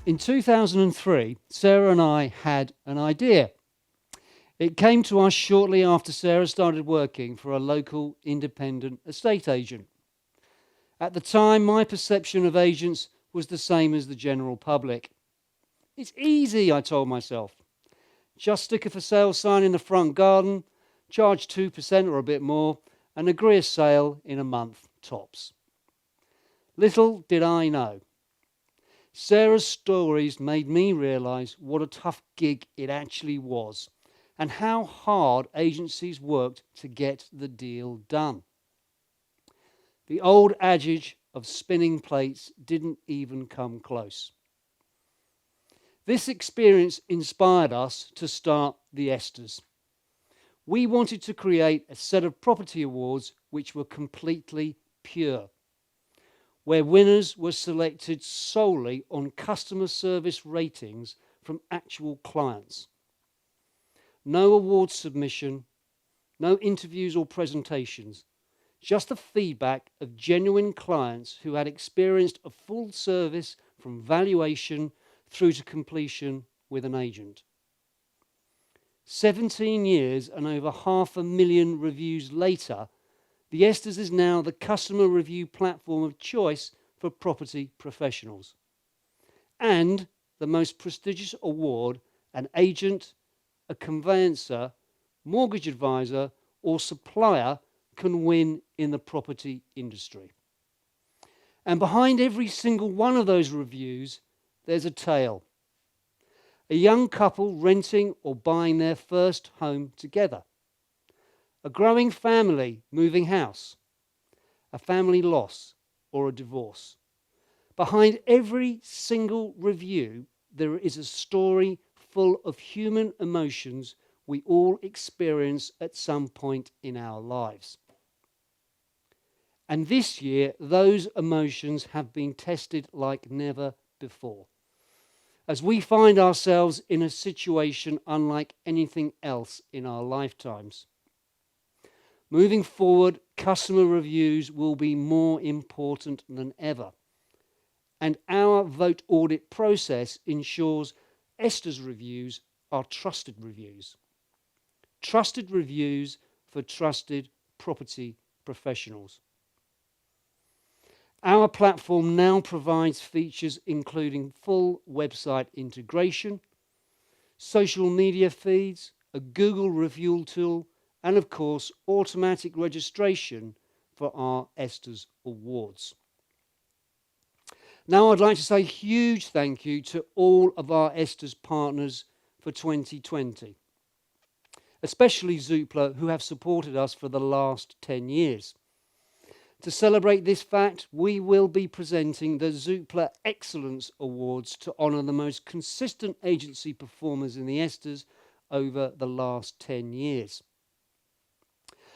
In 2003, Sarah and I had an idea. It came to us shortly after Sarah started working for a local independent estate agent. At the time, my perception of agents was the same as the general public. It's easy, I told myself. Just stick a for sale sign in the front garden, charge 2% or a bit more, and agree a sale in a month tops. Little did I know. Sarah's stories made me realise what a tough gig it actually was, and how hard agencies worked to get the deal done. The old adage of spinning plates didn't even come close. This experience inspired us to start the ESTAS. We wanted to create a set of property awards which were completely pure, where winners were selected solely on customer service ratings from actual clients. No award submission, no interviews or presentations, just the feedback of genuine clients who had experienced a full service from valuation through to completion with an agent. 17 years and over 500,000 reviews later, the ESTAS is now the customer review platform of choice for property professionals, and the most prestigious award an agent, a conveyancer, mortgage advisor, or supplier can win in the property industry. And behind every single one of those reviews, there's a tale. A young couple renting or buying their first home together. A growing family moving house. A family loss or a divorce. Behind every single review, there is a story full of human emotions we all experience at some point in our lives. And this year, those emotions have been tested like never before, as we find ourselves in a situation unlike anything else in our lifetimes. Moving forward, customer reviews will be more important than ever, and our vote audit process ensures ESTAS reviews are trusted reviews. Trusted reviews for trusted property professionals. Our platform now provides features including full website integration, social media feeds, a Google review tool, and of course, automatic registration for our ESTAS awards. Now I'd like to say a huge thank you to all of our ESTAS partners for 2020, especially Zoopla, who have supported us for the last 10 years. To celebrate this fact, we will be presenting the Zoopla Excellence Awards to honour the most consistent agency performers in the ESTAS over the last 10 years.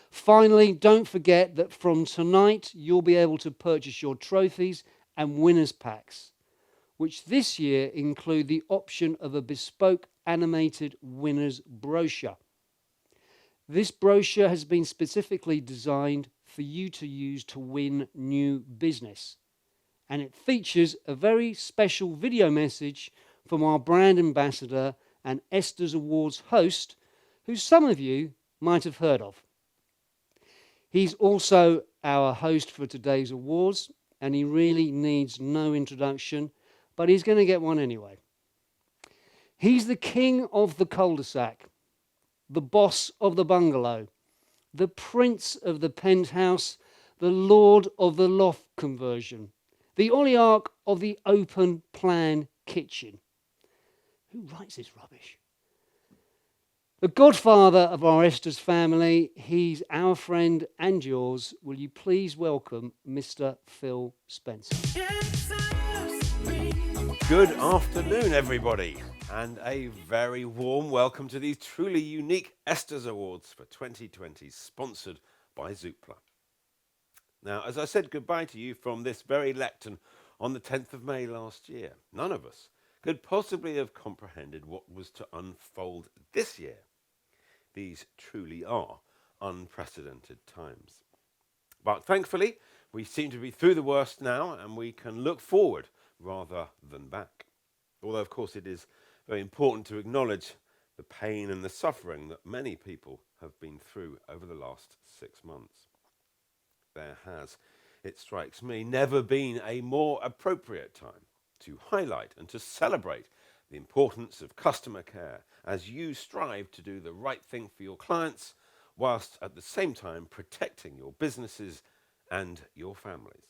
Finally, don't forget that from tonight you'll be able to purchase your trophies and winners packs, which this year include the option of a bespoke animated winners brochure. This brochure has been specifically designed for you to use to win new business, and it features a very special video message from our brand ambassador and ESTAS Awards host, who some of you might have heard of. He's also our host for today's awards, and he really needs no introduction, but he's going to get one anyway. He's the king of the cul-de-sac, the boss of the bungalow, the prince of the penthouse, the lord of the loft conversion, the oligarch of the open plan kitchen. Who writes this rubbish? The godfather of our ESTAS family, he's our friend and yours. Will you please welcome Mr. Phil Spencer? Good afternoon, everybody, and a very warm welcome to these truly unique ESTAS Awards for 2020, sponsored by Zoopla. Now, as I said goodbye to you from this very lectern on the 10th of May last year, none of us could possibly have comprehended what was to unfold this year. These truly are unprecedented times. But thankfully, we seem to be through the worst now, and we can look forward rather than back. Although, of course, it is very important to acknowledge the pain and the suffering that many people have been through over the last 6 months. There has, it strikes me, never been a more appropriate time to highlight and to celebrate the importance of customer care as you strive to do the right thing for your clients, whilst at the same time protecting your businesses and your families.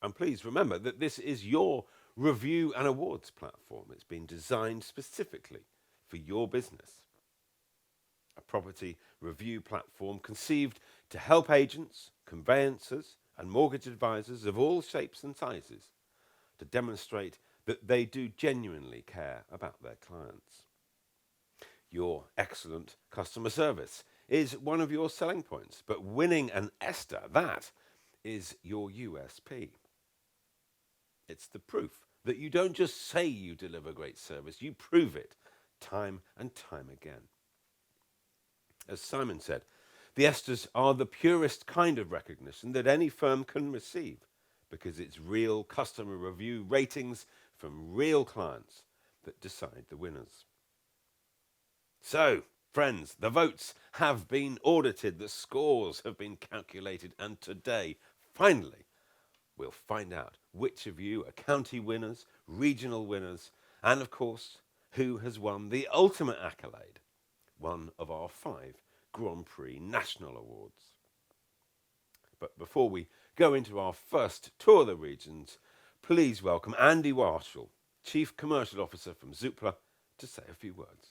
And please remember that this is your review and awards platform. It's been designed specifically for your business. A property review platform conceived to help agents, conveyancers, and mortgage advisors of all shapes and sizes to demonstrate that they do genuinely care about their clients. Your excellent customer service is one of your selling points, but winning an ESTA, that is your USP. It's the proof that you don't just say you deliver great service, you prove it time and time again. As Simon said, the ESTAs are the purest kind of recognition that any firm can receive because it's real customer review ratings from real clients that decide the winners. So, friends, the votes have been audited, the scores have been calculated, and today, finally, we'll find out which of you are county winners, regional winners, and of course, who has won the ultimate accolade, one of our 5 Grand Prix National Awards. But before we go into our first tour of the regions, please welcome Andy Marshall, Chief Commercial Officer from Zoopla, to say a few words.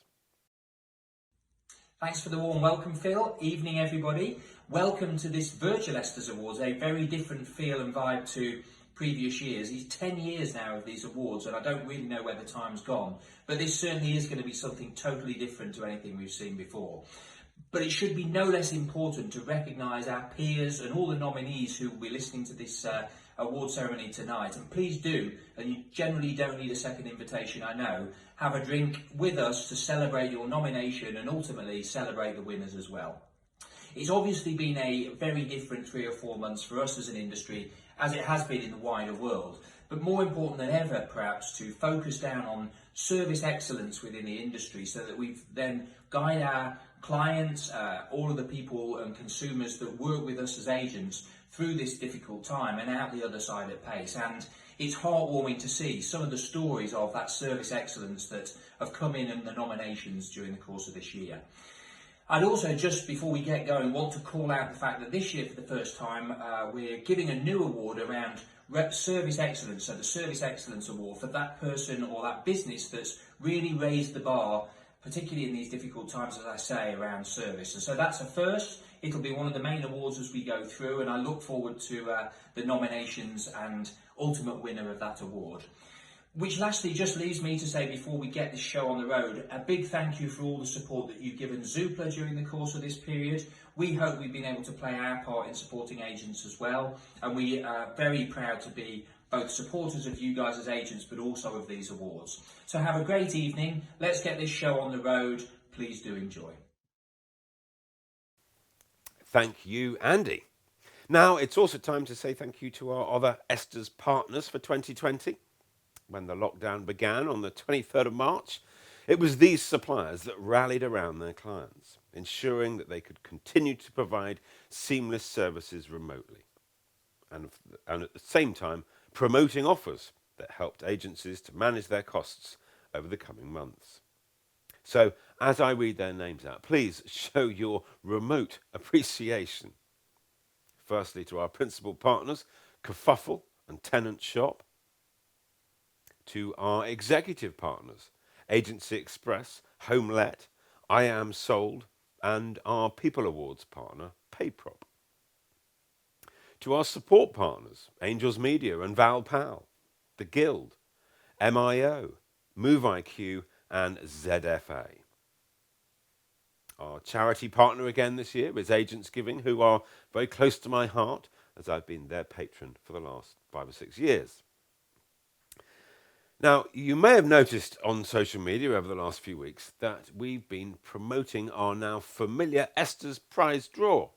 Thanks for the warm welcome, Phil. Evening, everybody. Welcome to this virtual ESTAS Awards, a very different feel and vibe to previous years. It's 10 years now of these awards, and I don't really know where the time's gone, but this certainly is going to be something totally different to anything we've seen before. But it should be no less important to recognise our peers and all the nominees who will be listening to this award ceremony tonight. And please do, and you generally don't need a second invitation, I know, have a drink with us to celebrate your nomination and ultimately celebrate the winners as well. It's obviously been a very different 3 or 4 months for us as an industry, as it has been in the wider world. But more important than ever, perhaps, to focus down on service excellence within the industry so that we then guide our clients, all of the people and consumers that work with us as agents through this difficult time and out the other side at pace. And it's heartwarming to see some of the stories of that service excellence that have come in the nominations during the course of this year. I'd also, just before we get going, want to call out the fact that this year, for the first time, we're giving a new award around service excellence, so the Service Excellence Award for that person or that business that's really raised the bar, particularly in these difficult times, as I say, around service. And so that's a first. It'll be one of the main awards as we go through, and I look forward to the nominations and ultimate winner of that award. Which lastly just leaves me to say, before we get this show on the road, a big thank you for all the support that you've given Zoopla during the course of this period. We hope we've been able to play our part in supporting agents as well, and we are very proud to be both supporters of you guys as agents, but also of these awards. So have a great evening. Let's get this show on the road. Please do enjoy. Thank you, Andy. Now, it's also time to say thank you to our other ESTAS partners for 2020. When the lockdown began on the 23rd of March, it was these suppliers that rallied around their clients, ensuring that they could continue to provide seamless services remotely, and at the same time promoting offers that helped agencies to manage their costs over the coming months. So, as I read their names out, please show your remote appreciation. Firstly, to our principal partners, Kerfuffler and Tenants Shop. To our executive partners, Agency Express, HomeLet, I Am Sold, and our People Awards partner, Pepe. To our support partners, Angels Media and ValPal, The Guild, MIO, MoveIQ, and ZFA. Our charity partner again this year is Agents Giving, who are very close to my heart, as I've been their patron for the last 5 or 6 years. Now, you may have noticed on social media over the last few weeks that we've been promoting our now familiar ESTAS prize draw,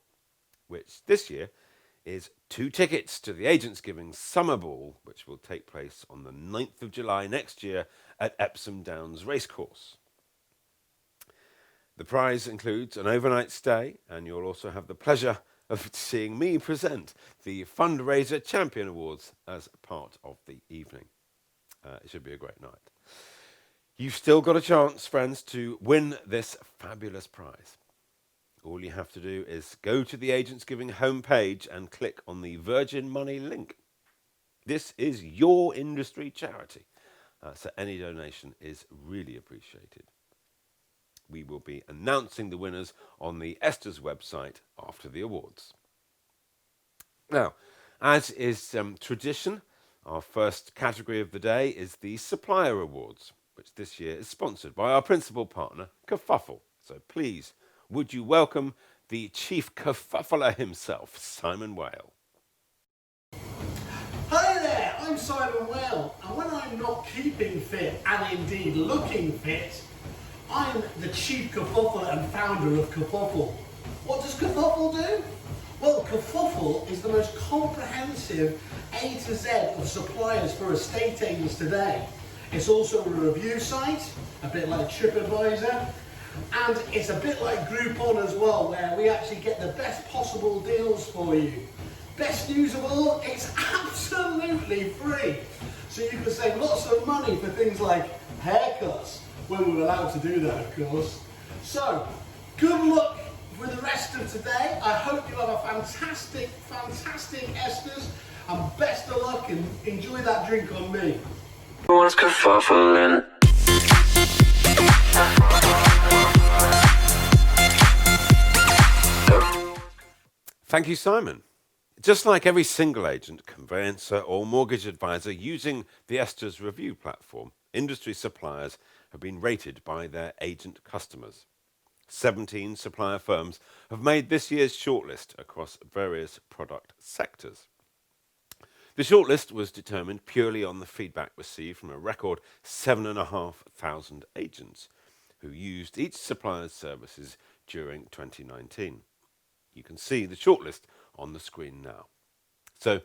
which this year is 2 tickets to the Agents Giving Summer Ball, which will take place on the 9th of July next year at Epsom Downs Racecourse. The prize includes an overnight stay, and you'll also have the pleasure of seeing me present the Fundraiser Champion Awards as part of the evening. It should be a great night. You've still got a chance, friends, to win this fabulous prize. All you have to do is go to the Agents Giving homepage and click on the Virgin Money link. This is your industry charity, so any donation is really appreciated. We will be announcing the winners on the ESTAS website after the awards. Now, as is tradition, our first category of the day is the Supplier Awards, which this year is sponsored by our principal partner, Kerfuffle. So please, would you welcome the chief kerfuffler himself, Simon Whale. Hi there, I'm Simon Whale, and when I'm not keeping fit and indeed looking fit, I'm the chief kerfuffler and founder of Kerfuffle. What does Kerfuffle do? Well, Kerfuffle is the most comprehensive A to Z of suppliers for estate agents today. It's also a review site, a bit like TripAdvisor, and it's a bit like Groupon as well, where we actually get the best possible deals for you. Best news of all, it's absolutely free. So you can save lots of money for things like haircuts, when we're allowed to do that, of course. So, good luck with the rest of today. I hope you have a fantastic, fantastic ESTAS, and best of luck, and enjoy that drink on me. Everyone's kerfuffling. Thank you, Simon. Just like every single agent, conveyancer or mortgage advisor using the ESTAS review platform, industry suppliers have been rated by their agent customers. 17 supplier firms have made this year's shortlist across various product sectors. The shortlist was determined purely on the feedback received from a record 7,500 agents who used each supplier's services during 2019. You can see the shortlist on the screen now. So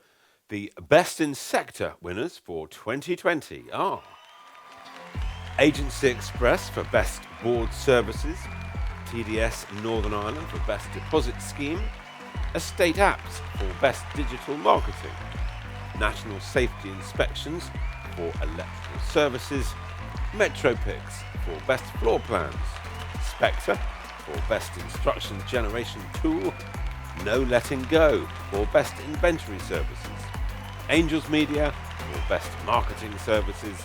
the Best in Sector winners for 2020 are Agency Express for Best Board Services, TDS Northern Ireland for Best Deposit Scheme, Estate Apps for Best Digital Marketing, National Safety Inspections for Electrical Services, MetroPix for Best Floor Plans, Spectre for Best Instruction Generation Tool, No Letting Go for Best Inventory Services, Angels Media for Best Marketing Services,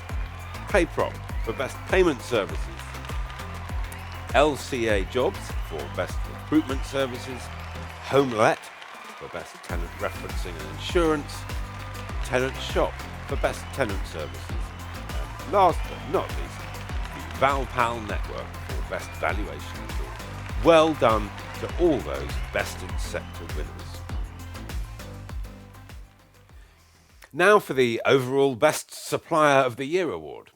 PayProp for Best Payment Services, LCA Jobs for Best Recruitment Services, HomeLet for Best Tenant Referencing and Insurance, Tenant Shop for Best Tenant Services, and last but not least, the ValPal Network for Best Valuation Tool. Well done to all those Best in Sector winners. Now for the overall Best Supplier of the Year award.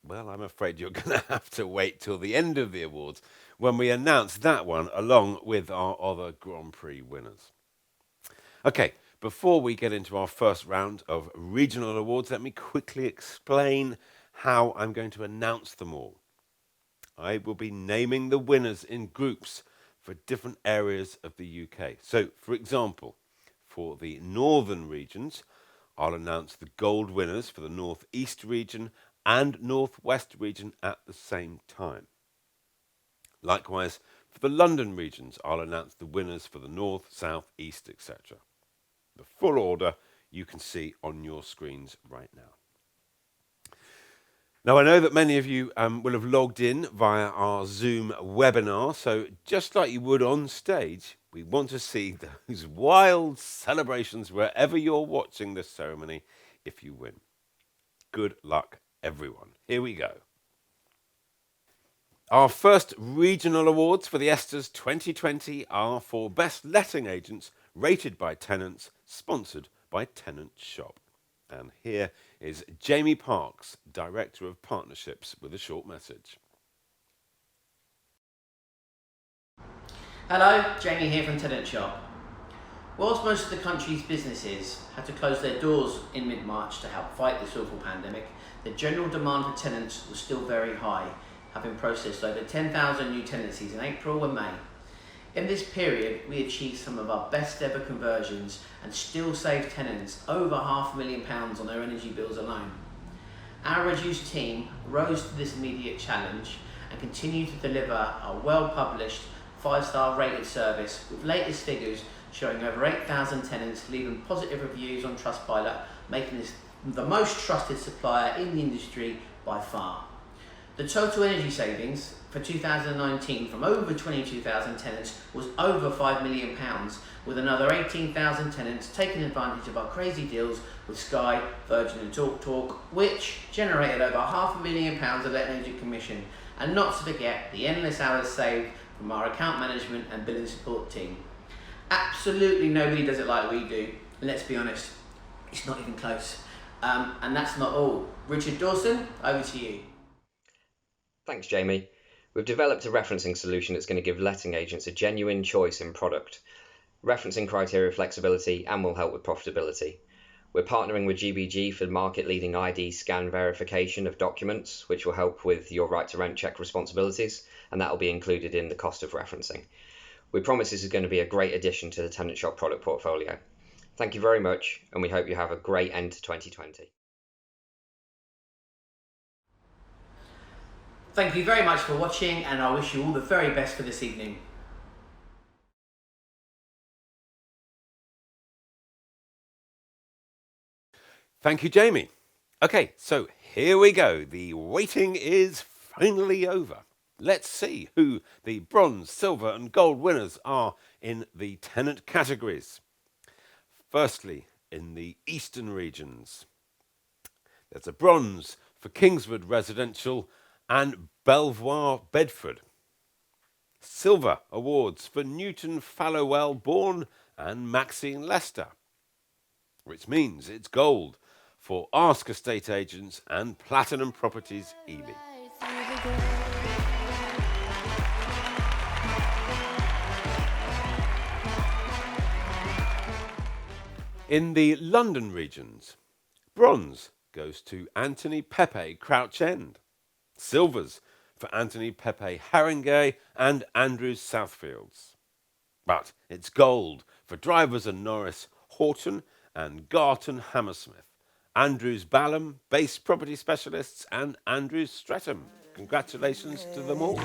Well, I'm afraid you're going to have to wait till the end of the awards when we announce that one along with our other Grand Prix winners. Okay, before we get into our first round of regional awards, let me quickly explain how I'm going to announce them all. I will be naming the winners in groups for different areas of the UK. So, for example, for the northern regions, I'll announce the gold winners for the North East region and North West region at the same time. Likewise, for the London regions, I'll announce the winners for the North, South, East, etc. The full order you can see on your screens right now. Now, I know that many of you will have logged in via our Zoom webinar, so just like you would on stage, we want to see those wild celebrations wherever you're watching this ceremony if you win. Good luck, everyone. Here we go. Our first regional awards for the ESTAS 2020 are for Best Letting Agents rated by Tenants, sponsored by Tenant Shop. And here is Jamie Parks, Director of Partnerships, with a short message. Hello, Jamie here from Tenant Shop. Whilst most of the country's businesses had to close their doors in mid-March to help fight this awful pandemic, the general demand for tenants was still very high, having processed over 10,000 new tenancies in April and May. In this period, we achieved some of our best ever conversions and still saved tenants over £500,000 on their energy bills alone. Our reduced team rose to this immediate challenge and continued to deliver a well-published 5-star rated service with latest figures showing over 8,000 tenants leaving positive reviews on Trustpilot, making this the most trusted supplier in the industry by far. The total energy savings for 2019 from over 22,000 tenants was over £5 million, with another 18,000 tenants taking advantage of our crazy deals with Sky, Virgin and TalkTalk, which generated over £500,000 of net energy commission, and not to forget the endless hours saved from our account management and billing support team. Absolutely nobody does it like we do, and let's be honest, it's not even close. And that's not all. Richard Dawson, over to you. Thanks, Jamie. We've developed a referencing solution that's going to give letting agents a genuine choice in product, referencing criteria flexibility, and will help with profitability. We're partnering with GBG for market-leading ID scan verification of documents, which will help with your right to rent check responsibilities, and that will be included in the cost of referencing. We promise this is going to be a great addition to the Tenant Shop product portfolio. Thank you very much, and we hope you have a great end to 2020. Thank you very much for watching, and I wish you all the very best for this evening. Thank you, Jamie. Okay, so here we go. The waiting is finally over. Let's see who the bronze, silver and gold winners are in the tenant categories. Firstly, in the eastern regions, there's a bronze for Kingswood Residential and Belvoir Bedford. Silver awards for Newton Fallowell Bourne and Maxine Leicester, which means it's gold for Ask Estate Agents and Platinum Properties Ely. In the London regions, bronze goes to Anthony Pepe Crouch End. Silvers for Anthony Pepe Harringay and Andrews Southfields. But it's gold for Drivers and Norris Horton and Garton Hammersmith, Andrews Ballum, Base Property Specialists and Andrews Streatham. Congratulations to them all.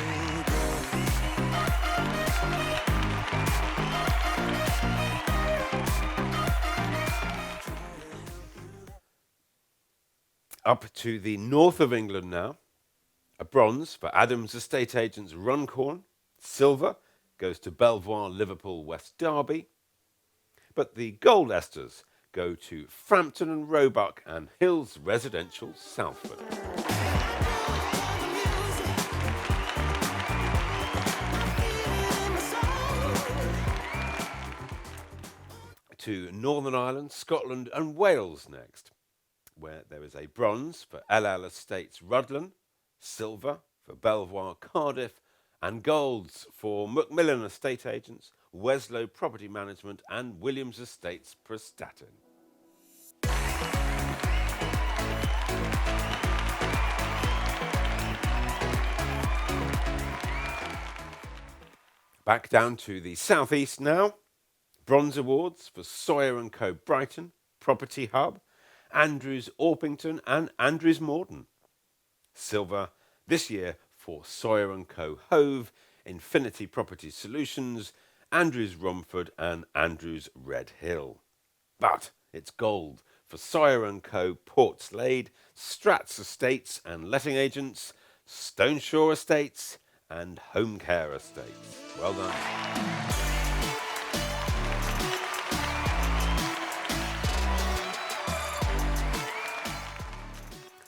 Up to the north of England now. A bronze for Adams Estate Agents Runcorn. Silver goes to Belvoir Liverpool West Derby. But the gold esters go to Frampton and Roebuck and Hills Residential Salford. To Northern Ireland, Scotland and Wales next, where there is a bronze for LL Estates Rudland, silver for Belvoir Cardiff, and golds for Macmillan Estate Agents, Weslow Property Management and Williams Estates Prestatyn. Back down to the southeast now. Bronze awards for Sawyer & Co Brighton, Property Hub, Andrews Orpington and Andrews Morden. Silver this year for Sawyer & Co Hove, Infinity Property Solutions, Andrews Romford and Andrews Red Hill. But it's gold for Sawyer & Co Portslade, Stratts Estates and Letting Agents, Stoneshaw Estates and Home Care Estates. Well done.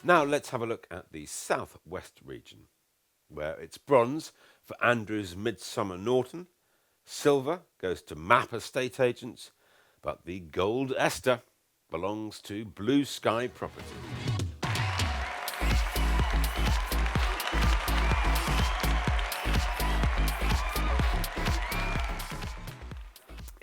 Now let's have a look at the southwest region, where it's bronze for Andrews Midsummer Norton, silver goes to Map Estate Agents, but the gold ester belongs to Blue Sky Property.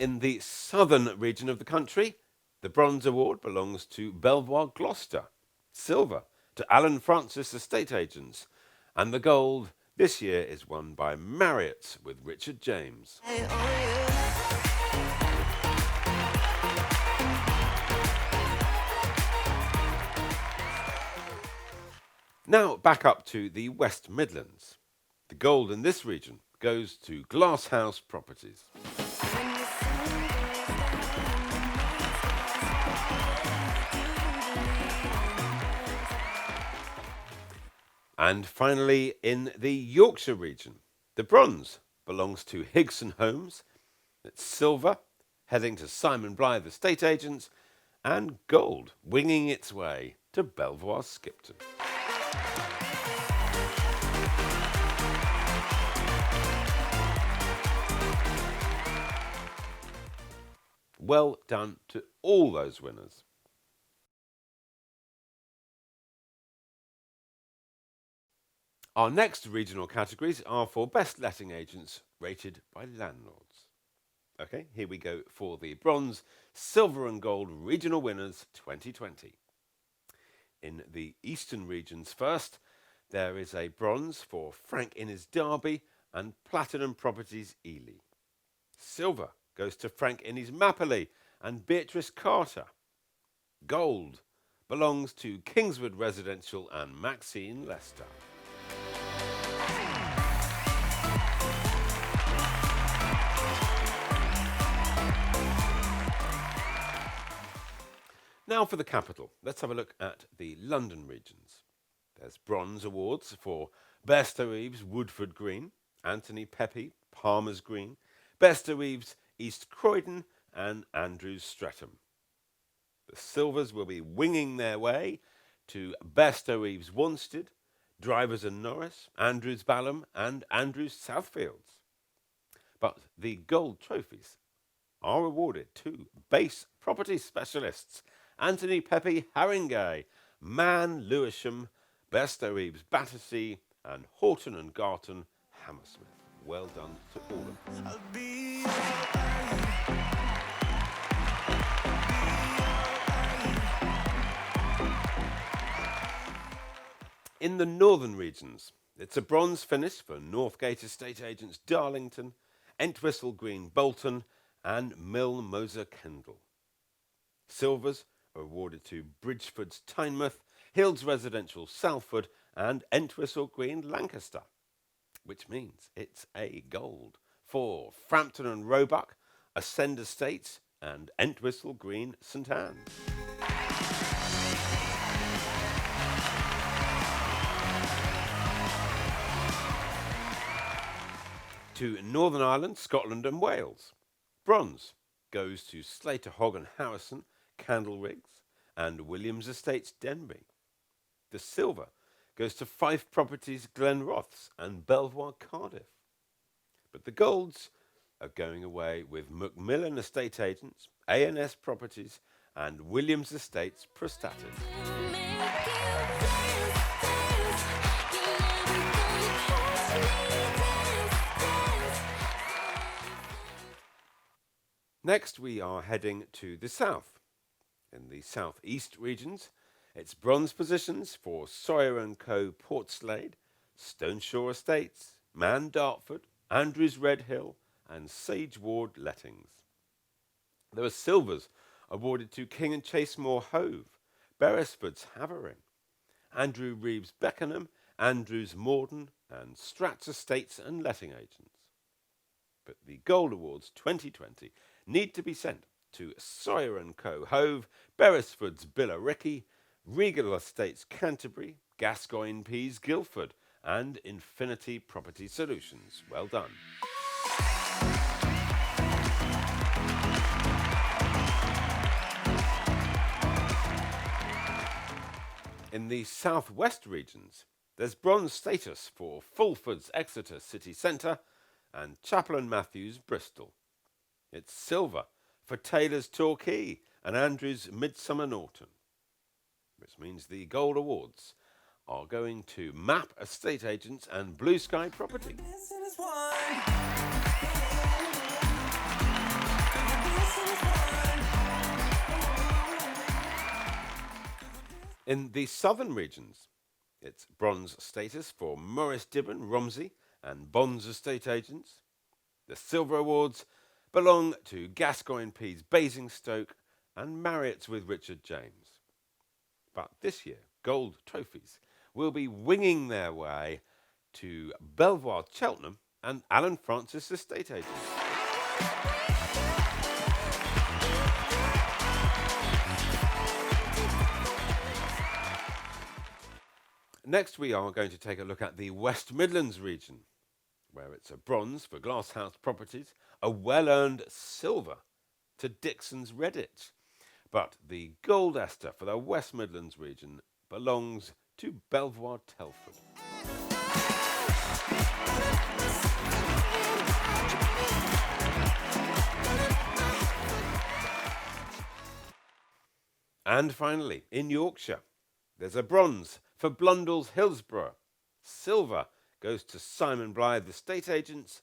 in the southern region of the country, the Bronze Award belongs to Belvoir, Gloucester, silver to Alan Francis Estate Agents, and the gold this year is won by Marriotts with Richard James. Now back up to the West Midlands. The gold in this region goes to GlassHouse Properties. And finally, in the Yorkshire region, the bronze belongs to Higson Homes. It's silver, heading to Simon Blythe Estate Agents, and gold winging its way to Belvoir Skipton. Well done to all those winners. Our next regional categories are for best letting agents rated by landlords. Okay, here we go for the bronze, silver and gold regional winners 2020. In the eastern regions first, there is a bronze for Frank Innes Derby and Platinum Properties Ely. Silver goes to Frank Innes Mapperley and Beatrice Carter. Gold belongs to Kingswood Residential and Maxine Lester. Now for the capital. Let's have a look at the London regions. There's bronze awards for Bester Eves Woodford Green, Anthony Pepe Palmer's Green, Bester Eves East Croydon and Andrews Streatham. The silvers will be winging their way to Bester Eves Wanstead, Drivers and Norris, Andrews Balham and Andrews Southfields. But the gold trophies are awarded to base property specialists Anthony Pepe Harringay, Man Lewisham, Bester Eves Battersea and Horton and Garton Hammersmith. Well done to all of them. In the northern regions, it's a bronze finish for Northgate Estate Agents Darlington, Entwistle Green Bolton and Mill Moser Kendall. Silvers are awarded to Bridgeford's Tynemouth, Hills Residential Salford and Entwistle Green Lancaster, which means it's a gold for Frampton and Roebuck, Ascend Estates and Entwistle Green St Anne's. To Northern Ireland, Scotland and Wales. Bronze goes to Slater Hogg and Howison, Candleriggs and Williams Estates Denby. The silver goes to Fife Properties Glenrothes and Belvoir Cardiff. But the golds are going away with Macmillan Estate Agents, A&S Properties and Williams Estates Prostatic. Next we are heading to the south. In the southeast regions, it's bronze positions for Sawyer & Co. Portslade, Stoneshaw Estates, Man Dartford, Andrews Redhill and Sage Ward Lettings. There were silvers awarded to King & Chasemore Hove, Beresfords Havering, Andrew Reeves Beckenham, Andrews Morden and Stratts Estates and Letting Agents. But the Gold Awards 2020 need to be sent to Sawyer & Co. Hove, Beresfords Billericay, Regal Estates Canterbury, Gascoigne Peas Guildford and Infinity Property Solutions. Well done. In the southwest regions, there's bronze status for Fulford's Exeter City Centre and Chaplin Matthews Bristol. It's silver for Taylor's Torquay and Andrews Midsummer Norton, which means the Gold Awards are going to MAP Estate Agents and Blue Sky Property. In the southern regions, it's bronze status for Morris Dibben, Romsey and Bonds estate agents. The silver awards belong to Gascoigne Pease, Basingstoke and Marriotts with Richard James. But this year, gold trophies will be winging their way to Belvoir, Cheltenham and Alan Francis estate agents. Next, we are going to take a look at the West Midlands region, where it's a bronze for GlassHouse Properties, a well-earned silver to Dixon's Redditch. But the gold ESTA for the West Midlands region belongs to Belvoir, Telford. And finally, in Yorkshire, there's a bronze for Blundell's Hillsborough. Silver goes to Simon Blythe estate agents.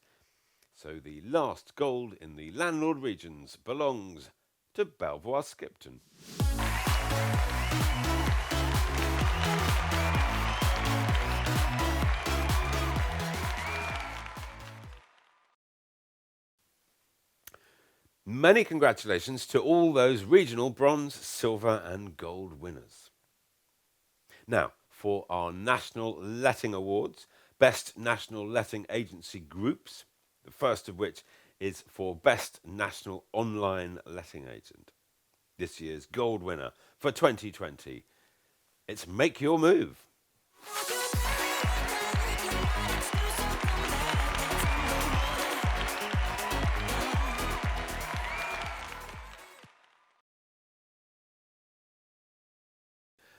So the last gold in the landlord regions belongs to Belvoir Skipton. Many congratulations to all those regional bronze, silver and gold winners. Now, for our National Letting Awards, Best National Letting Agency Groups, the first of which is for Best National Online Letting Agent. This year's gold winner for 2020, it's MakeUrMove.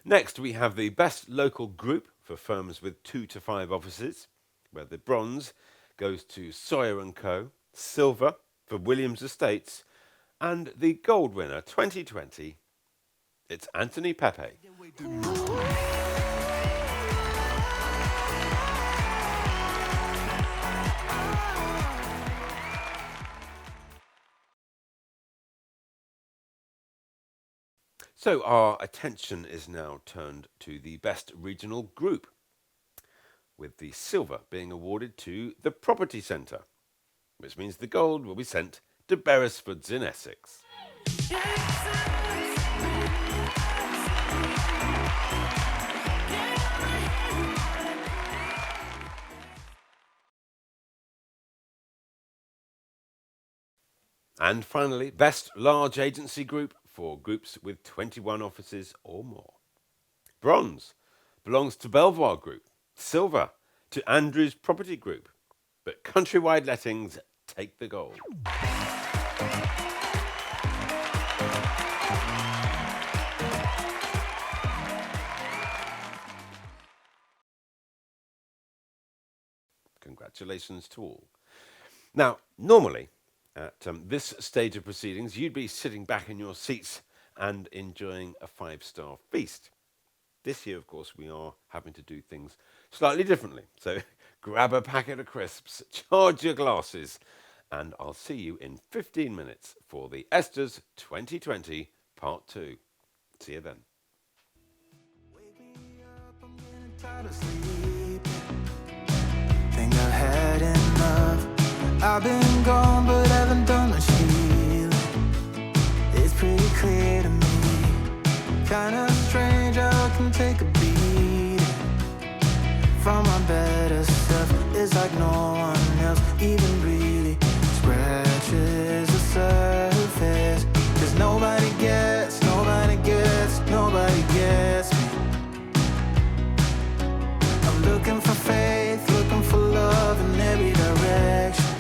Next, we have the Best Local Group for firms with 2 to 5 offices, where the bronze goes to Sawyer & Co, silver for Williams Estates, and the gold winner 2020, it's Anthony Pepe. So our attention is now turned to the Best Regional Group, with the silver being awarded to the Property Centre, which means the gold will be sent to Beresfords in Essex. And finally, Best Large Agency Group for groups with 21 offices or more. Bronze belongs to Belvoir Group, silver to Andrews Property Group, but Countrywide Lettings take the gold. Congratulations to all. Now, normally, at this stage of proceedings, you'd be sitting back in your seats and enjoying a 5-star feast. This year, of course, we are having to do things slightly differently. So grab a packet of crisps, charge your glasses, and I'll see you in 15 minutes for the ESTAS 2020 Part 2. See you then. Wake me up, I'm getting tired of sleeping. Think I've had enough. I've been gone, but haven't done much healing. It's pretty clear to me. Kinda strange how I can take a beating from my better self. It's like no one else even really scratches the surface. 'Cause nobody gets, nobody gets, nobody gets me. I'm looking for faith, looking for love in every direction.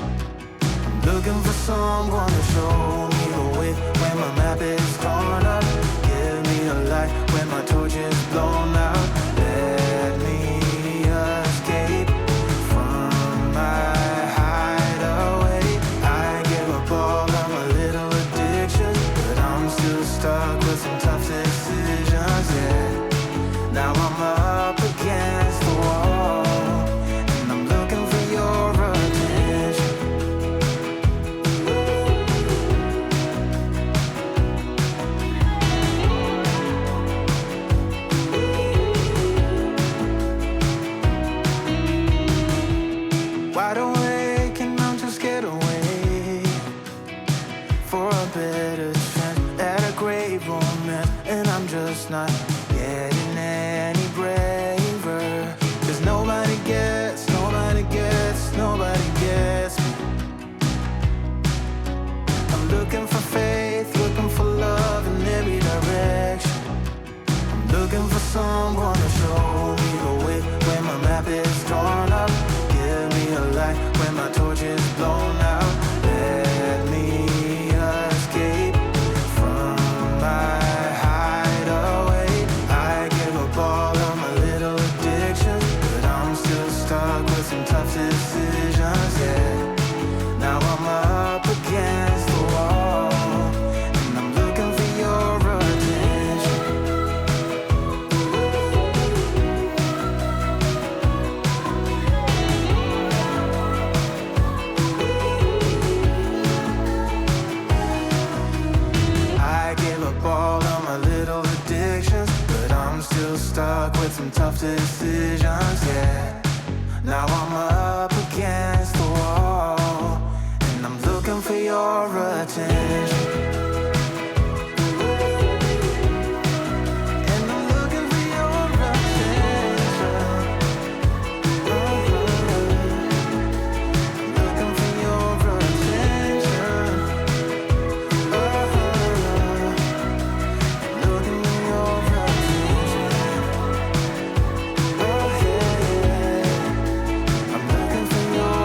Looking for someone to show me the way when my map is torn up. Give me a light when my torch is blown out. Let me escape from my hideaway. I give up all of my little addictions, but I'm still stuck with some tough decisions, yeah. Now I'm up against the wall, and I'm looking for your attention. faith, looking for love in every direction. I'm looking for someone to show me the way when my map is torn up. Give me a light when my torch is blown out. Let me escape from my hideaway. I give up all of my little addictions, but I'm still stuck with some tough decisions, yeah. Now I'm up against the wall, and I'm looking for your attention. I gave up all of my little addictions, but I'm still stuck with some tough decisions, yeah. Now I'm up against the wall, and I'm looking for your attention. And I'm looking for your attention. I'm looking for your attention. Looking for your attention. I'm looking for your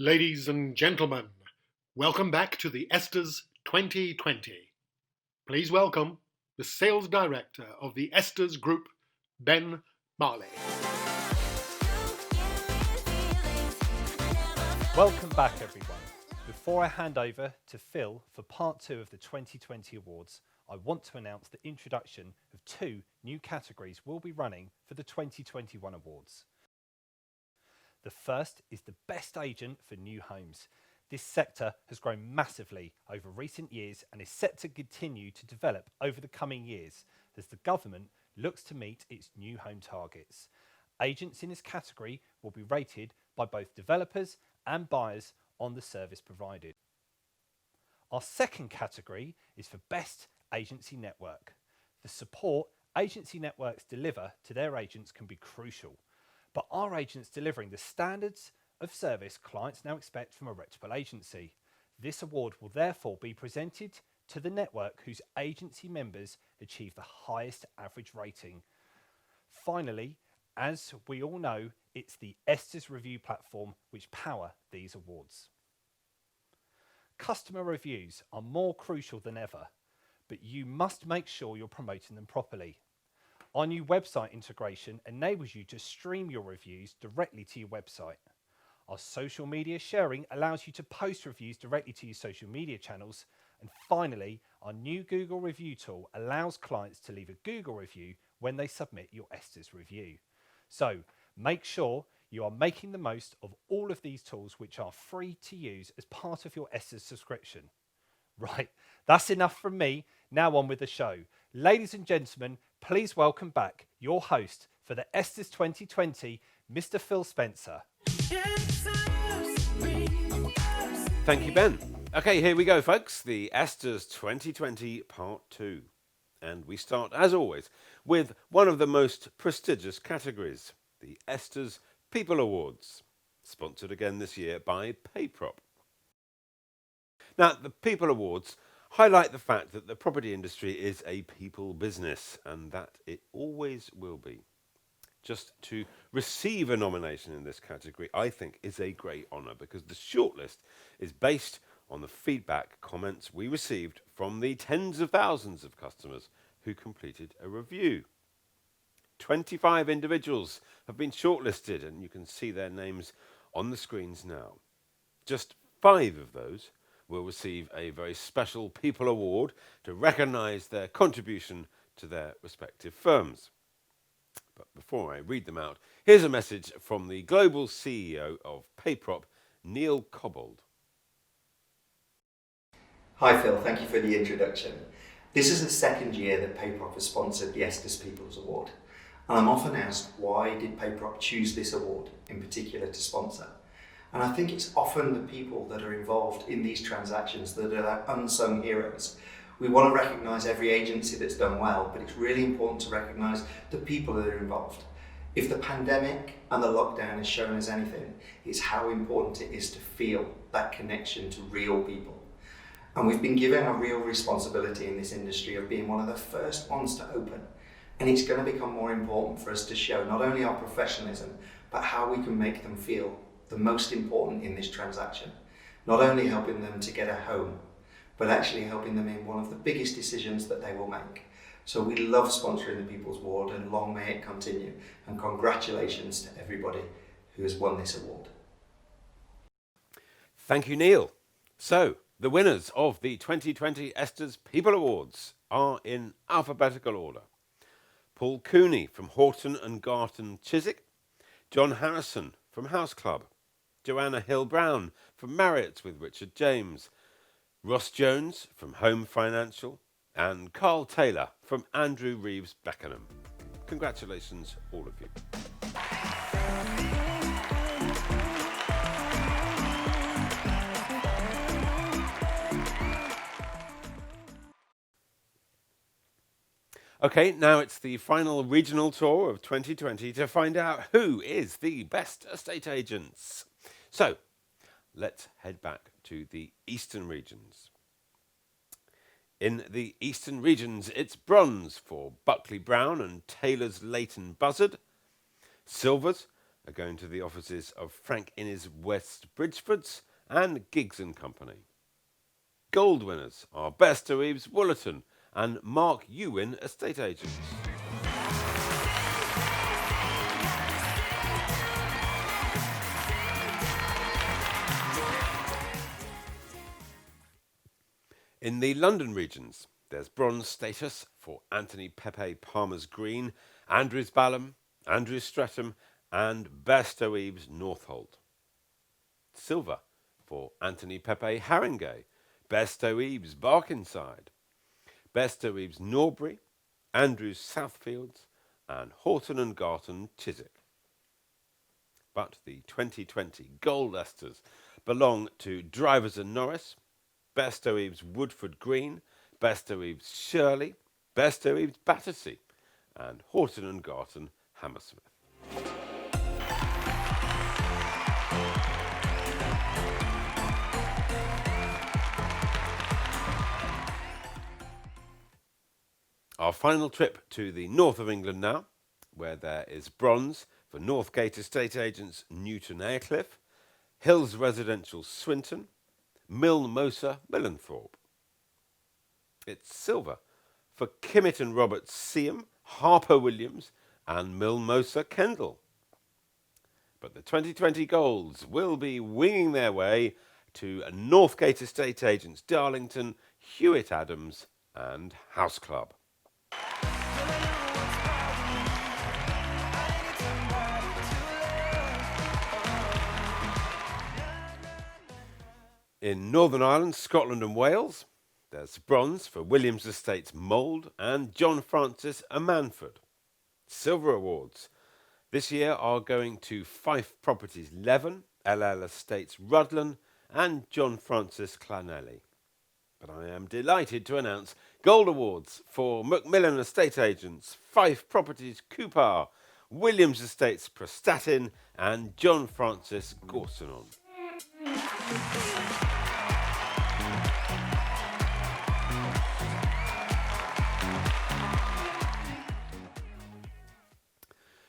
Ladies and gentlemen, welcome back to the ESTAS 2020. Please welcome the Sales Director of the ESTAS Group, Ben Marley. Welcome back everyone. Before I hand over to Phil for part 2 of the 2020 awards, I want to announce the introduction of 2 new categories we'll be running for the 2021 awards. The first is the best agent for new homes. This sector has grown massively over recent years and is set to continue to develop over the coming years as the government looks to meet its new home targets. Agents in this category will be rated by both developers and buyers on the service provided. Our second category is for best agency network. The support agency networks deliver to their agents can be crucial. But are agents delivering the standards of service clients now expect from a reputable agency? This award will therefore be presented to the network whose agency members achieve the highest average rating. Finally, as we all know, it's the ESTAS review platform which power these awards. Customer reviews are more crucial than ever, but you must make sure you're promoting them properly. Our new website integration enables you to stream your reviews directly to your website. Our social media sharing allows you to post reviews directly to your social media channels. And finally, our new Google review tool allows clients to leave a Google review when they submit your ESTAS review. So make sure you are making the most of all of these tools which are free to use as part of your ESTAS subscription. Right, that's enough from me. Now on with the show. Ladies and gentlemen, please welcome back your host for the ESTAS 2020, Mr. Phil Spencer. Thank you, Ben. Okay, here we go, folks. The ESTAS 2020 Part 2. And we start, as always, with one of the most prestigious categories, the ESTAS People Awards, sponsored again this year by PayProp. Now, the People Awards highlight the fact that the property industry is a people business and that it always will be. Just to receive a nomination in this category, I think, is a great honour because the shortlist is based on the feedback comments we received from the tens of thousands of customers who completed a review. 25 individuals have been shortlisted and you can see their names on the screens now. Just 5 of those will receive a very special People Award to recognise their contribution to their respective firms. But before I read them out, here's a message from the global CEO of PayProp, Neil Cobbold. Hi Phil, thank you for the introduction. This is the second year that PayProp has sponsored the ESTAS People's Award. And I'm often asked, why did PayProp choose this award in particular to sponsor? And I think it's often the people that are involved in these transactions that are our unsung heroes. We want to recognise every agency that's done well, but it's really important to recognise the people that are involved. If the pandemic and the lockdown has shown us anything, it's how important it is to feel that connection to real people. And we've been given a real responsibility in this industry of being one of the first ones to open. And it's going to become more important for us to show not only our professionalism, but how we can make them feel the most important in this transaction. Not only helping them to get a home, but actually helping them in one of the biggest decisions that they will make. So we love sponsoring the People's Award and long may it continue. And congratulations to everybody who has won this award. Thank you, Neil. So, the winners of the 2020 ESTAS People Awards are in alphabetical order. Paul Cooney from Horton and Garton Chiswick, John Harrison from House Club, Joanna Hill-Brown from Marriotts with Richard James, Ross Jones from Home Financial, and Carl Taylor from Andrew Reeves Beckenham. Congratulations, all of you. Okay, now it's the final regional tour of 2020 to find out who is the best estate agents. So, let's head back to the Eastern regions. In the Eastern regions, it's bronze for Buckley Brown and Taylor's Leighton Buzzard, silvers are going to the offices of Frank Innes West Bridgefords and Giggs & Company. Gold winners are Bester Eaves Woolerton and Mark Ewin Estate Agents. In the London regions, there's bronze status for Anthony Pepe Palmer's Green, Andrews Balham, Andrews Streatham and Bester Eaves Northolt. Silver for Anthony Pepe Harringay, Bester Eaves Barkinside, Bester Eaves Norbury, Andrews Southfields and Horton and Garton Chiswick. But the 2020 Gold Esters belong to Drivers and Norris, Bester Eaves Woodford Green, Bester Eaves Shirley, Bester Eaves Battersea and Horton and Garton Hammersmith. Our final trip to the north of England now, where there is bronze for Northgate Estate Agents Newton Aycliffe, Hills Residential Swinton, Mill Moser Millenthorpe. It's silver for Kimmett and Roberts Seaham, Harper Williams and Mill Moser Kendall. But the 2020 golds will be winging their way to Northgate Estate Agents Darlington, Hewitt Adams and House Club. In Northern Ireland, Scotland and Wales, there's bronze for Williams Estates Mould and John Francis Amanford. Silver awards this year are going to Fife Properties Leven, LL Estates Rudland and John Francis Clanelli. But I am delighted to announce gold awards for Macmillan Estate Agents, Fife Properties Cooper, Williams Estates Prestatyn and John Francis Gorsonon.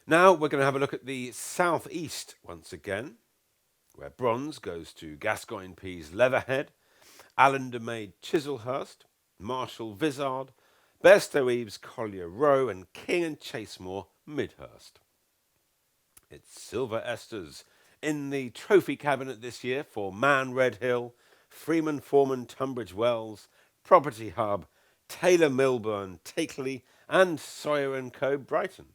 Now we're going to have a look at the southeast once again, where bronze goes to Gascoigne Pease Leatherhead, Allender Maid Chislehurst, Marshall Vizard, Bairstow Eaves Collier Row and King and Chasemore Midhurst. It's silver esters in the trophy cabinet this year for Man Redhill, Freeman Foreman Tunbridge Wells, Property Hub, Taylor Milburn Takeley and Sawyer & Co Brighton.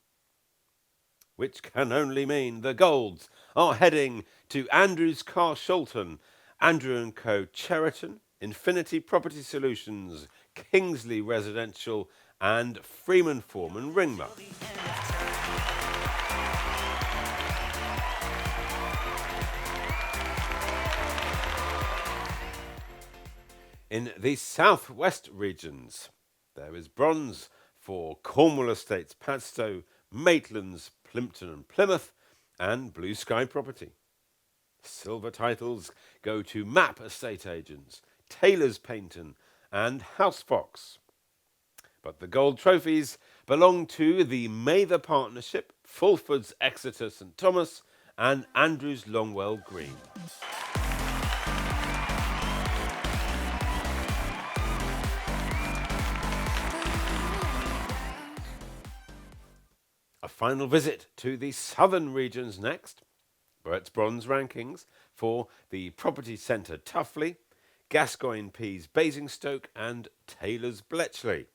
Which can only mean the golds are heading to Andrews Carshalton, Andrew & Co Cheriton, Infinity Property Solutions, Kingsley Residential and Freeman Foreman Ringmer. In the southwest regions, there is bronze for Cornwall Estates Padstow, Maitlands, Plimpton and Plymouth, and Blue Sky Property. Silver titles go to Map Estate Agents, Taylor's Painton, and Housefox. But the gold trophies belong to the Mather Partnership, Fulford's Exeter St Thomas, and Andrews Longwell Green. A final visit to the southern regions next, where it's bronze rankings for the Property Centre Tuffley, Gascoigne Pease Basingstoke and Taylor's Bletchley.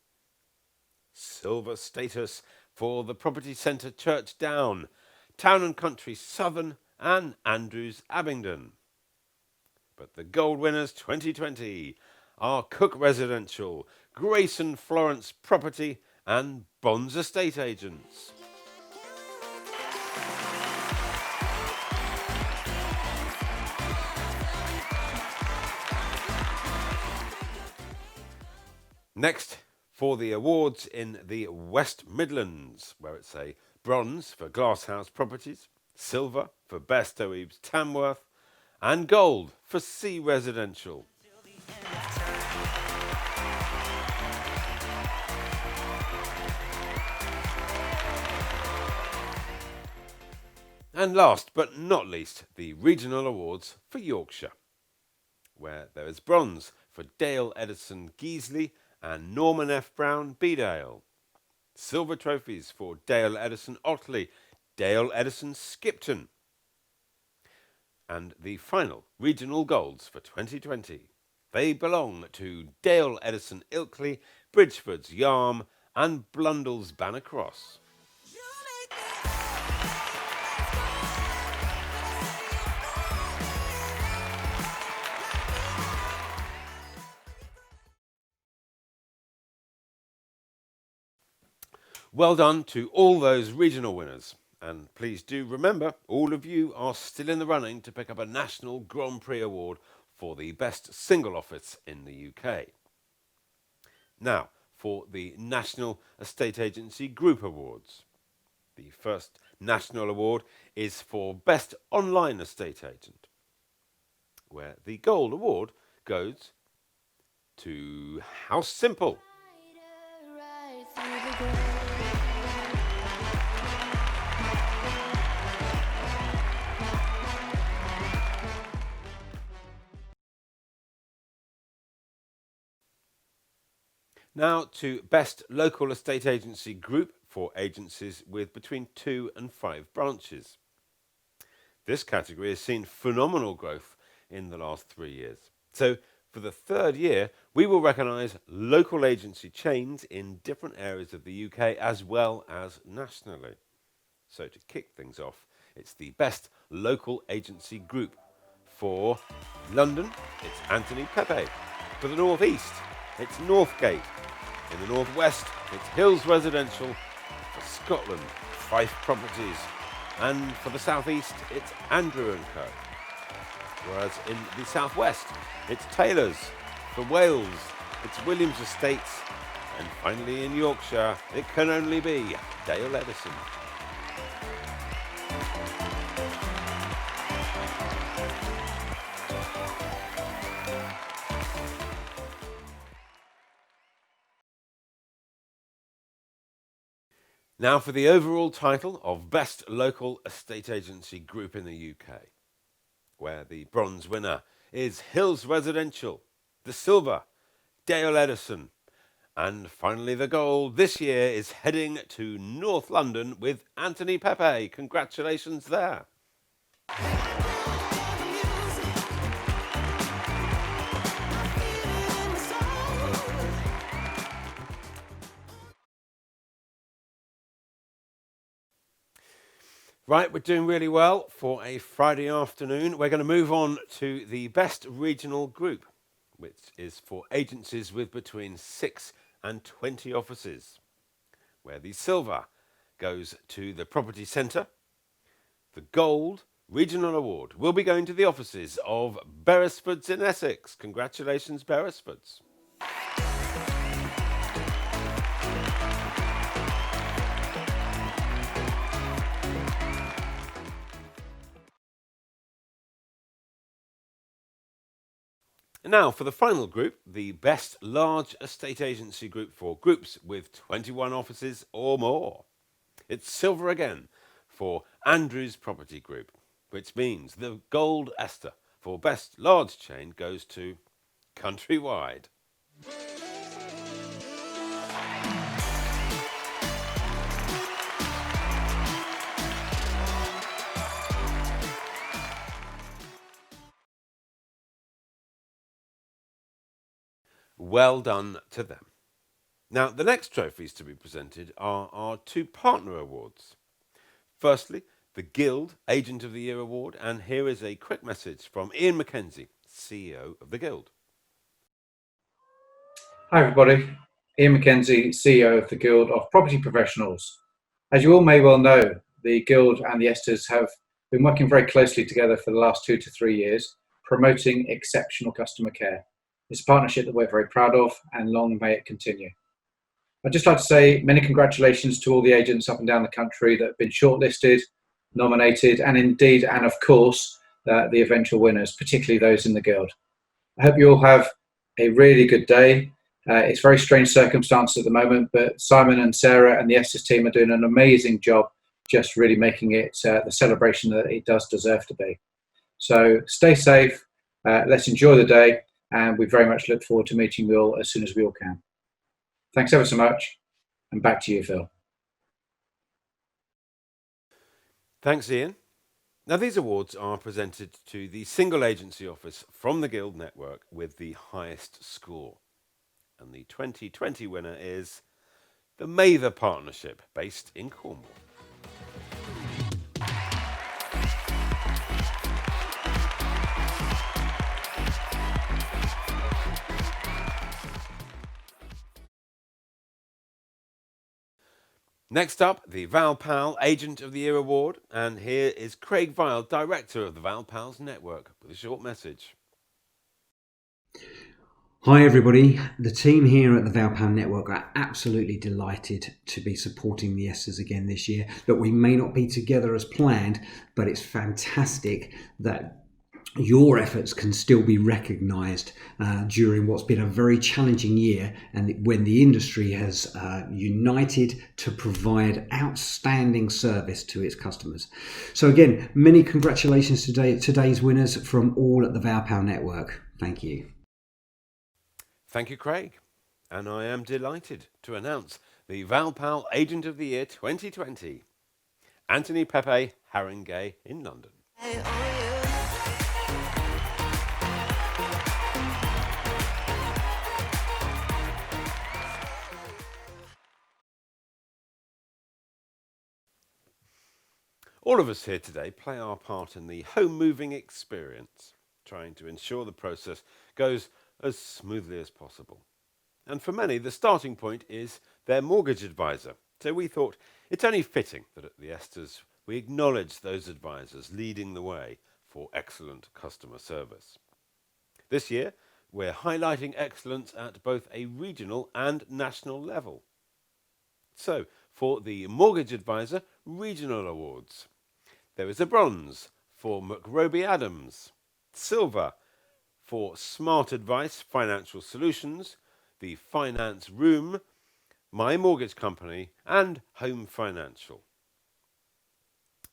Silver status for the Property Centre Church Down, Town and Country Southern and Andrews Abingdon. But the gold winners 2020 are Cook Residential, Grayson Florence Property and Bonds Estate Agents. Next, for the awards in the West Midlands, where it's a bronze for GlassHouse Properties, silver for Bairstow Eaves Tamworth, and gold for C Residential. And last but not least, the regional awards for Yorkshire, where there is bronze for Dale Edison Geesley and Norman F. Brown Bedale. Silver trophies for Dale Edison Otley, Dale Edison Skipton. And the final regional golds for 2020. They belong to Dale Edison Ilkley, Bridgefords Yarm and Blundell's Banner Cross. Well done to all those regional winners. And please do remember, all of you are still in the running to pick up a National Grand Prix Award for the Best Single Office in the UK. Now, for the National Estate Agency Group Awards. The first national award is for Best Online Estate Agent, where the Gold Award goes to Housesimple. Now to Best Local Estate Agency Group for agencies with between 2 and 5 branches. This category has seen phenomenal growth in the last 3 years. So for the third year, we will recognise local agency chains in different areas of the UK as well as nationally. So to kick things off, it's the Best Local Agency Group. For London, it's Anthony Pepe. For the North East, it's Northgate. In the Northwest, it's Hills Residential. For Scotland, Fife Properties. And for the South East, it's Andrew & Co. Whereas in the Southwest, it's Taylors. For Wales, it's Williams Estates. And finally in Yorkshire, it can only be Dale Edison. Now for the overall title of Best Local Estate Agency Group in the UK, where the bronze winner is Hills Residential, the silver, Dale Edison, and finally the gold this year is heading to North London with Anthony Pepe. Congratulations there. Right, we're doing really well for a Friday afternoon. We're going to move on to the Best Regional Group, which is for agencies with between 6 and 20 offices, where the silver goes to the Property Centre. The gold regional award will be going to the offices of Beresfords in Essex. Congratulations, Beresfords. Now, for the final group, the Best Large Estate Agency Group for groups with 21 offices or more. It's silver again for Andrews Property Group, which means the gold ESTA for Best Large Chain goes to Countrywide. Well done to them. Now, the next trophies to be presented are our 2 partner awards. Firstly, the Guild Agent of the Year Award, and here is a quick message from Mckenzie CEO of the Guild. Hi everybody, Ian Mckenzie, CEO of the Guild of Property Professionals. As you all may well know, the Guild and the ESTAS have been working very closely together for the last 2 to 3 years, promoting exceptional customer care. It's a partnership that we're very proud of, and long may it continue. I'd just like to say many congratulations to all the agents up and down the country that have been shortlisted, nominated, and indeed, and of course, the eventual winners, particularly those in the Guild. I hope you all have a really good day. It's very strange circumstances at the moment, but Simon and Sarah and the ESTAS team are doing an amazing job just really making it the celebration that it does deserve to be. So stay safe, let's enjoy the day, and we very much look forward to meeting you all as soon as we all can. Thanks ever so much, and back to you, Phil. Thanks, Ian. Now, these awards are presented to the single agency office from the Guild network with the highest score. And the 2020 winner is the Mather Partnership, based in Cornwall. Next up, the ValPal Agent of the Year Award, and here is Craig Vile, Director of the ValPals Network, with a short message. Hi everybody, the team here at the ValPal Network are absolutely delighted to be supporting the ESTAS again this year. Look, we may not be together as planned, but it's fantastic that your efforts can still be recognised during what's been a very challenging year, and when the industry has united to provide outstanding service to its customers. So again, many congratulations to today's winners from all at the ValPal Network. Thank you. Thank you, Craig. And I am delighted to announce the ValPal Agent of the Year 2020, Anthony Pepe, Harringay in London. All of us here today play our part in the home moving experience, trying to ensure the process goes as smoothly as possible. And for many, the starting point is their mortgage advisor. So we thought it's only fitting that at the ESTAS we acknowledge those advisors leading the way for excellent customer service. This year, we're highlighting excellence at both a regional and national level. So, for the Mortgage Advisor Regional Awards, there is a bronze for McRoby Adams, silver for Smart Advice Financial Solutions, the Finance Room, My Mortgage Company, and Home Financial.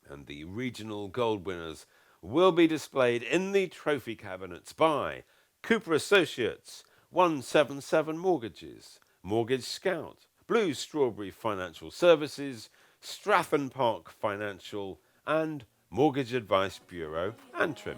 And the regional gold winners will be displayed in the trophy cabinets by Cooper Associates, 177 Mortgages, Mortgage Scout, Blue Strawberry Financial Services, Strathern Park Financial, and Mortgage Advice Bureau, Antrim.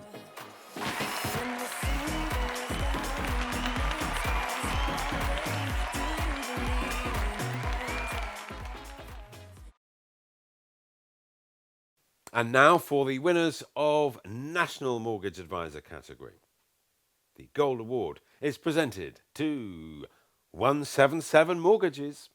And now for the winners of National Mortgage Advisor category. The Gold Award is presented to 177 Mortgages.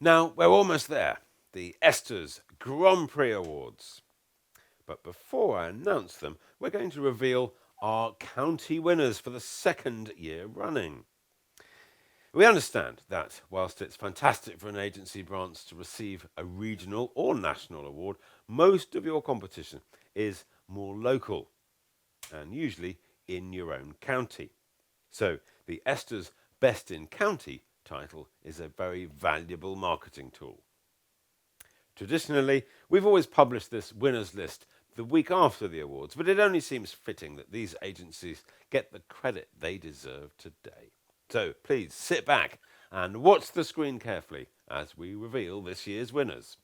Now, we're almost there. The ESTAS Grand Prix Awards. But before I announce them, we're going to reveal our county winners for the second year running. We understand that whilst it's fantastic for an agency branch to receive a regional or national award, most of your competition is more local and usually in your own county. So the ESTAS Best in County title is a very valuable marketing tool. Traditionally, we've always published this winners list the week after the awards, but it only seems fitting that these agencies get the credit they deserve today. So please sit back and watch the screen carefully as we reveal this year's winners.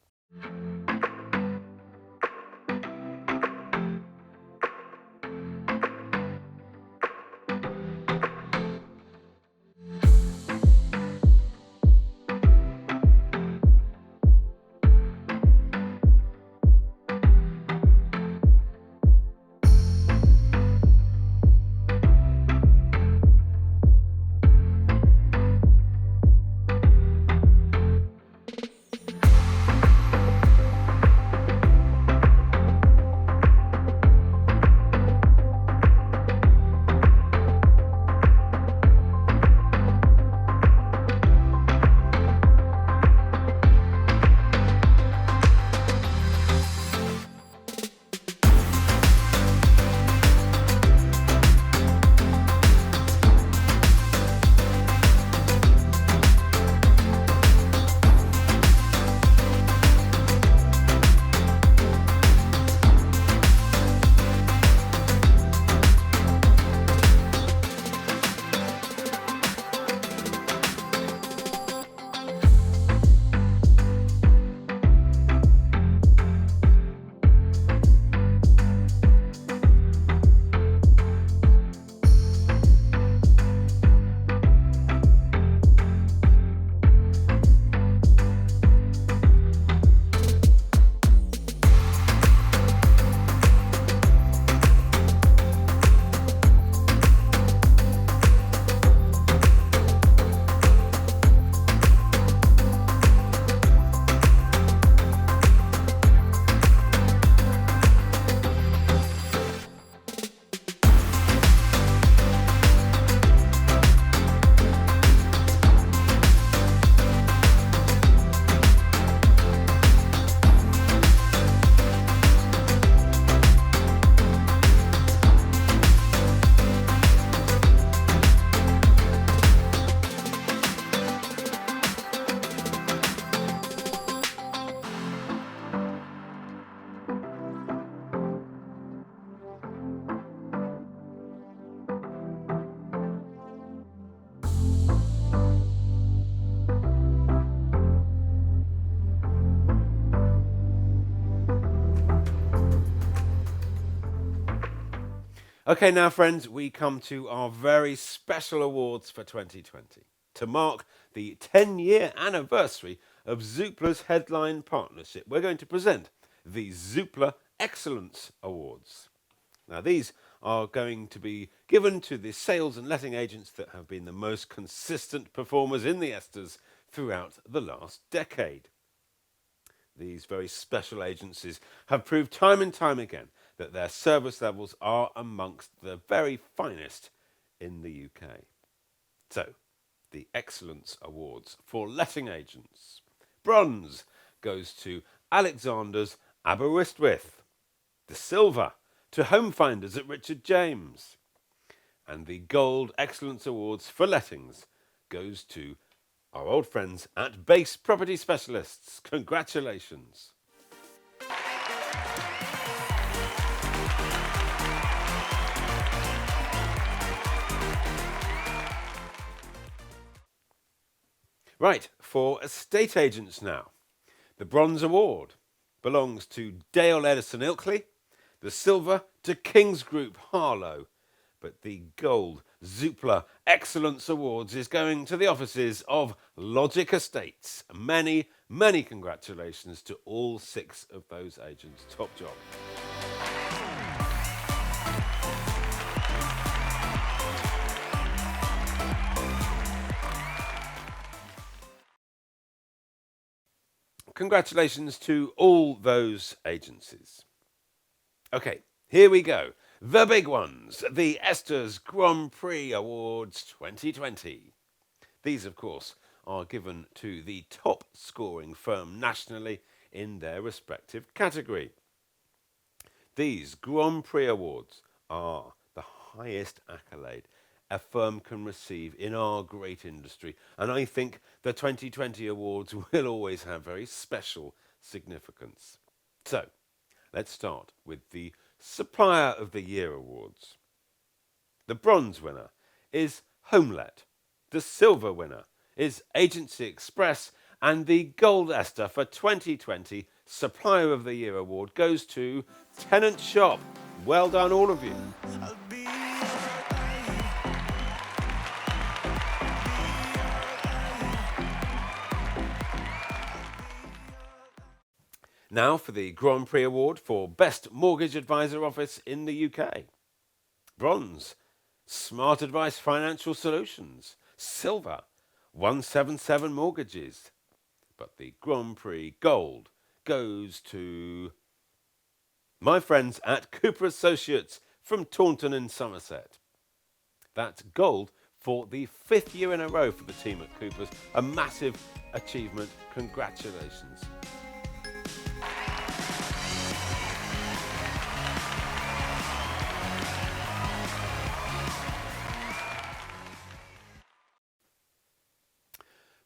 Okay, now friends, we come to our very special awards for 2020 to mark the 10-year anniversary of Zoopla's headline partnership. We're going to present the Zoopla Excellence Awards. Now, these are going to be given to the sales and letting agents that have been the most consistent performers in the ESTAS throughout the last decade. These very special agencies have proved time and time again that their service levels are amongst the very finest in the UK. So, the Excellence Awards for letting agents. Bronze goes to Alexander's Aberystwyth. The silver to Home Finders at Richard James. And the Gold Excellence Awards for lettings goes to our old friends at Base Property Specialists. Congratulations. Right, for estate agents now. The Bronze Award belongs to Dale Edison Ilkley, the silver to King's Group Harlow, but the gold Zoopla Excellence Awards is going to the offices of Logic Estates. Many, many congratulations to all 6 of those agents. Top job. Congratulations to all those agencies. Okay, here we go. The big ones, the ESTAS Grand Prix Awards 2020. These, of course, are given to the top scoring firm nationally in their respective category. These Grand Prix Awards are the highest accolade a firm can receive in our great industry, and I think the 2020 awards will always have very special significance. So, let's start with the Supplier of the Year Awards. The bronze winner is Homelet. The silver winner is Agency Express, and the gold ESTA for 2020 Supplier of the Year Award goes to Tenants Shop. Well done, all of you. Now for the Grand Prix Award for Best Mortgage Advisor Office in the UK. Bronze, Smart Advice Financial Solutions. Silver, 177 Mortgages. But the Grand Prix Gold goes to my friends at Cooper Associates from Taunton in Somerset. That's gold for the 5th year in a row for the team at Cooper's. A massive achievement. Congratulations.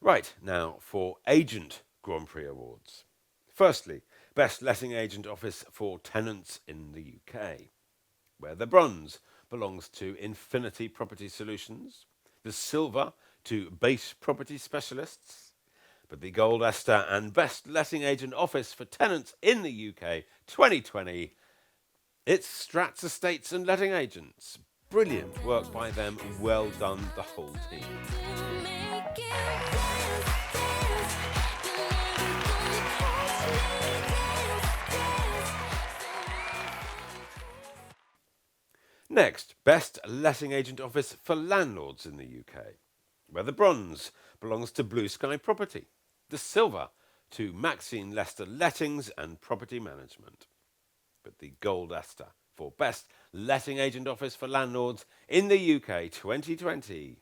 Right, now for Agent Grand Prix Awards. Firstly, Best Letting Agent Office for Tenants in the UK, where the bronze belongs to Infinity Property Solutions, the silver to Base Property Specialists, but the gold ESTA and Best Letting Agent Office for Tenants in the UK 2020, it's Strats Estates and Letting Agents. Brilliant work by them, well done the whole team. Next, Best Letting Agent Office for Landlords in the UK, where the bronze belongs to Blue Sky Property, the silver to Maxine Leicester Lettings and Property Management, but the gold ESTA for Best Letting Agent Office for Landlords in the UK 2020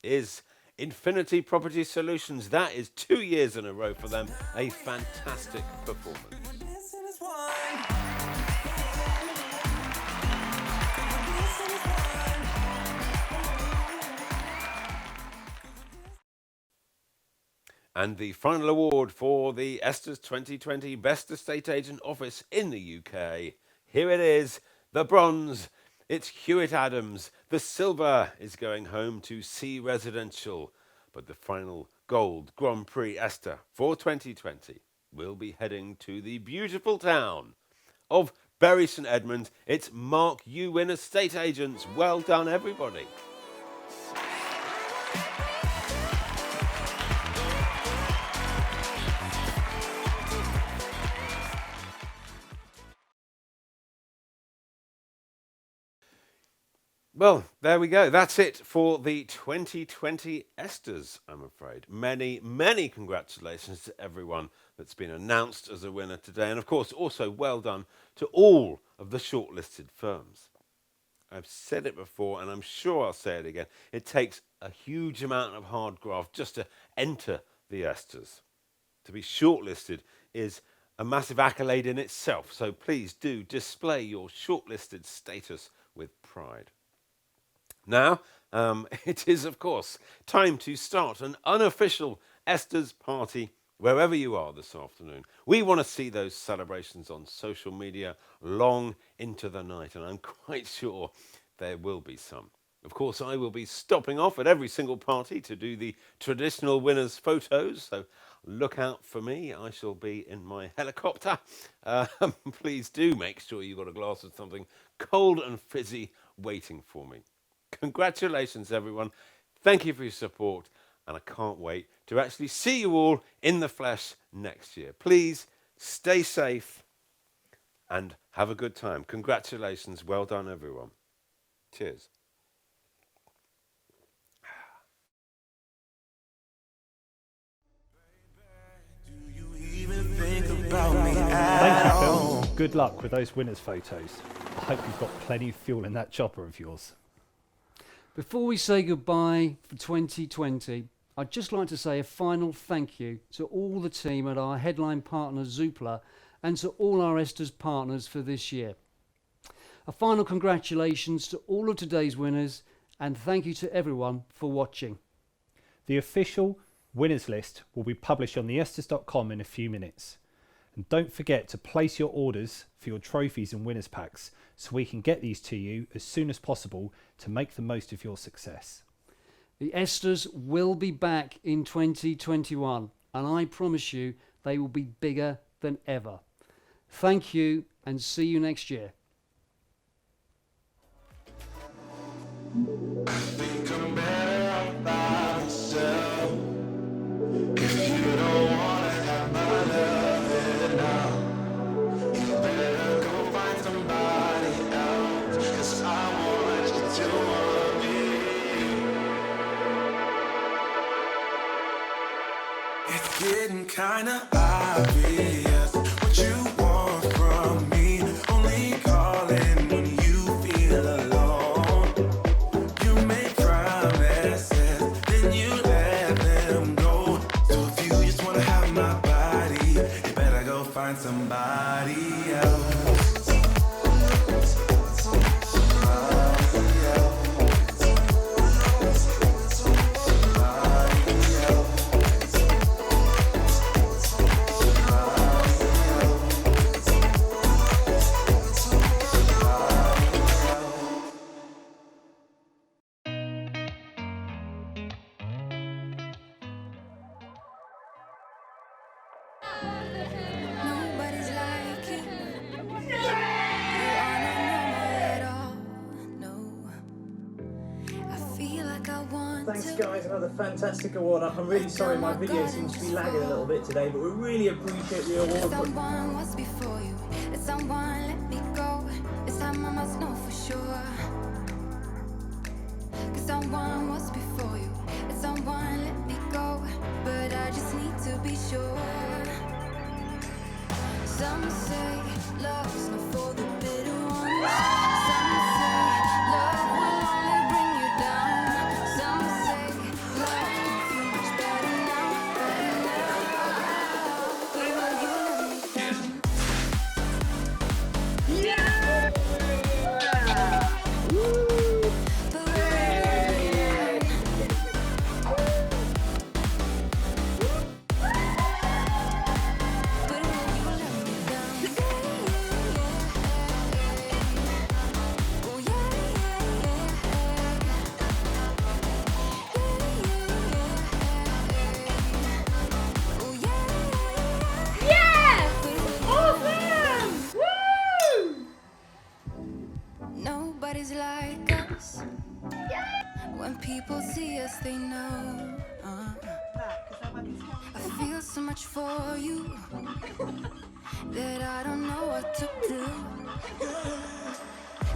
is Infinity Property Solutions. That is 2 years in a row for them. A fantastic performance. And the final award for the ESTAS 2020 Best Estate Agent Office in the UK. Here it is, the bronze. It's Hewitt Adams. The silver is going home to C Residential. But the final gold Grand Prix ESTA for 2020 will be heading to the beautiful town of Bury St Edmunds. It's Mark You Win Estate Agents. Well done, everybody. Well, there we go. That's it for the 2020 ESTAS, I'm afraid. Many, many congratulations to everyone that's been announced as a winner today. And of course, also well done to all of the shortlisted firms. I've said it before, and I'm sure I'll say it again. It takes a huge amount of hard graft just to enter the ESTAS. To be shortlisted is a massive accolade in itself. So please do display your shortlisted status with pride. Now, it is, of course, time to start an unofficial ESTAS party wherever you are this afternoon. We want to see those celebrations on social media long into the night, and I'm quite sure there will be some. Of course, I will be stopping off at every single party to do the traditional winners' photos, so look out for me. I shall be in my helicopter. Please do make sure you've got a glass of something cold and fizzy waiting for me. Congratulations, everyone. Thank you for your support, and I can't wait to actually see you all in the flesh next year. Please stay safe and have a good time. Congratulations. Well done, everyone. Cheers. Thank you, Phil. Good luck with those winners' photos. I hope you've got plenty of fuel in that chopper of yours. Before we say goodbye for 2020, I'd just like to say a final thank you to all the team at our headline partner Zoopla and to all our ESTAS partners for this year. A final congratulations to all of today's winners, and thank you to everyone for watching. The official winners list will be published on theestas.com in a few minutes. And don't forget to place your orders for your trophies and winners packs so we can get these to you as soon as possible to make the most of your success. The ESTAS will be back in 2021, and I promise you they will be bigger than ever. Thank you, and see you next year. Getting kinda obvious what you want from me. Only calling when you feel alone. You make promises, then you let them go. So if you just wanna have my body, you better go find somebody else. Thanks guys, another fantastic award. I'm really sorry my video seems to be lagging a little bit today, but we really appreciate the award. Someone was before you, let someone let me go. This time I must know for sure. Cause someone was before you, let someone let me go. But I just need to be sure. Some say love's not for the bitter ones. Some say love will only bring you down. Some say love can feel much better now, better now. But will you let me down? Yeah! Woo! But will you let me down? But will you let me down? When people see us, they know. I feel so much for you that I don't know what to do.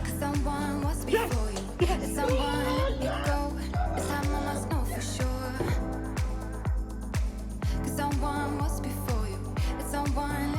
Cause someone was before you, and someone let me go. This time I must know for sure. Cause someone was before you, and someone